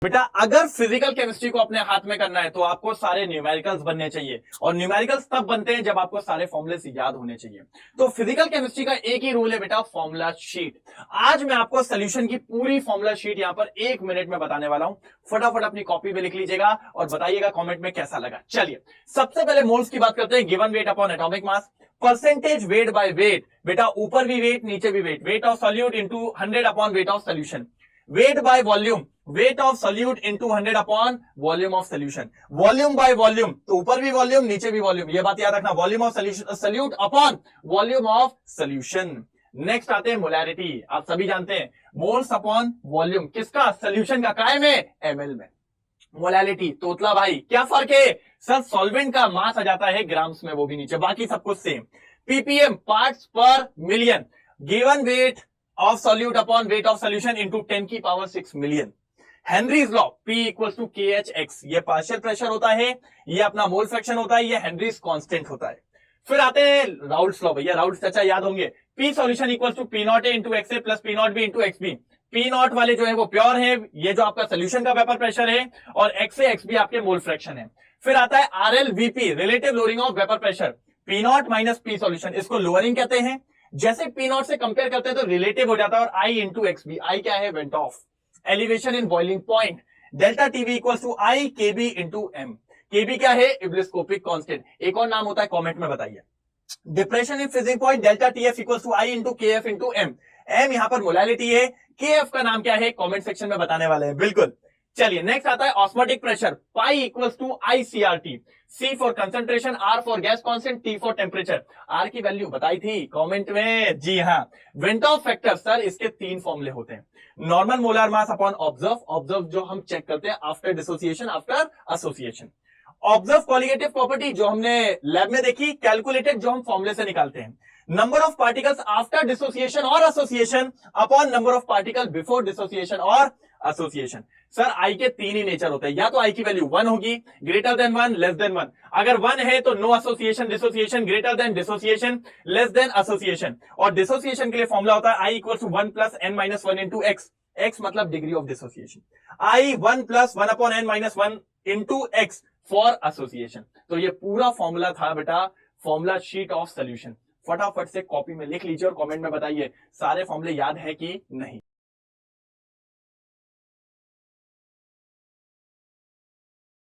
बेटा अगर physical chemistry को अपने हाथ में करना है तो आपको सारे न्यूमेरिकल्स बनने चाहिए, और न्यूमेरिकल्स तब बनते हैं जब आपको सारे फॉर्मुलेस याद होने चाहिए। तो फिजिकल केमिस्ट्री का एक ही रूल है बेटा, फॉर्मूला शीट। आज मैं आपको सोल्यूशन की पूरी फॉर्मूला शीट यहां पर 1 मिनट में बताने वाला हूं। फटाफट अपनी कॉपी पे लिख लीजिएगा और बताइएगा कमेंट में कैसा लगा। चलिए सबसे पहले मोल्स की बात करते हैं। Given weight upon atomic mass, percentage weight by weight. बेटा ऊपर भी वेट नीचे भी weight, weight of solute into 100 upon weight of solution. Weight by volume, weight of solute into 100 upon volume of solution. Volume by volume, तो ऊपर भी volume नीचे भी वॉल्यूम, ये बात याद रखना। Volume of solute upon volume of solution. Next आते हैं मोलैरिटी। आप सभी जानते हैं मोल्स अपॉन वॉल्यूम किसका, सोल्यूशन का, काय में, एमएल में। मोलैलिटी तोतला भाई क्या फर्क है सर, सॉल्वेंट का मास आ जाता है ग्राम्स में, वो भी नीचे, बाकी सब कुछ same. PPM parts per million. Given weight of solute upon weight of solution into 10 की power 6 million. Henry's law, P equals to KHX, ये पार्शियल प्रेशर होता है, ये अपना मोल फ्रैक्शन होता है, ये हेनरीज कांस्टेंट होता है। फिर आते हैं राउल्ट्स लॉ। भैया राउल्ट्स चर्चा याद होंगे। P solution equals to P not A into x a plus P not B into x b. P not वाले जो है वो प्योर है, ये जो आपका सोल्यूशन का वेपर प्रेशर है, और एक्स ए एक्स बी आपके मोल फ्रैक्शन है। फिर आता है RLVP, relative loading of vapour pressure. P not minus P solution, इसको लोअरिंग कहते हैं। जैसे P नॉट से कंपेयर करते हैं तो रिलेटिव हो जाता है, और I into x B. I क्या है, van't Hoff. Elevation in boiling point, delta TV equals to I KB into M. KB क्या है, इब्लिस्कोपिक कांस्टेंट। एक और नाम होता है, कमेंट में बताइए। Depression in freezing point, delta TF equals to i into KF into m. एम यहां पर मोलैलिटी है, केएफ का नाम क्या है, कमेंट सेक्शन में बताने वाले हैं, बिल्कुल। चलिए नेक्स्ट आता है osmotic pressure, pi equals to ICRT। C for concentration, R for gas constant, T for temperature. R की वैल्यू बताई थी कमेंट में, जी हाँ। वेंटॉफ फैक्टर सर, इसके 3 फॉर्मूले होते हैं। Normal molar mass upon observe, observe जो हम चेक करते हैं after dissociation, after association. Observe colligative property जो हमने लैब में देखी, कैलकुलेटेड जो हम फॉर्मूले से निकालते हैं। Number of particles after dissociation और association upon number of particle before dissociation और एसोसिएशन। सर आई के 3 ही नेचर होते हैं, या तो आई की वैल्यू 1 होगी, ग्रेटर देन 1, लेस देन 1। अगर 1 है तो no association dissociation, greater than dissociation, less than association. और डिसोसिएशन के लिए फॉर्मूला होता है I equal to 1 plus n minus 1 into X. X मतलब degree of dissociation. I 1 plus 1 upon n minus 1 into X for association. तो ये पूरा formula था बेटा, फॉर्मूला शीट ऑफ सोल्यूशन। फटाफट से कॉपी में लिख लीजिए और कमेंट में बताइए सारे फॉर्मूले याद है कि नहीं।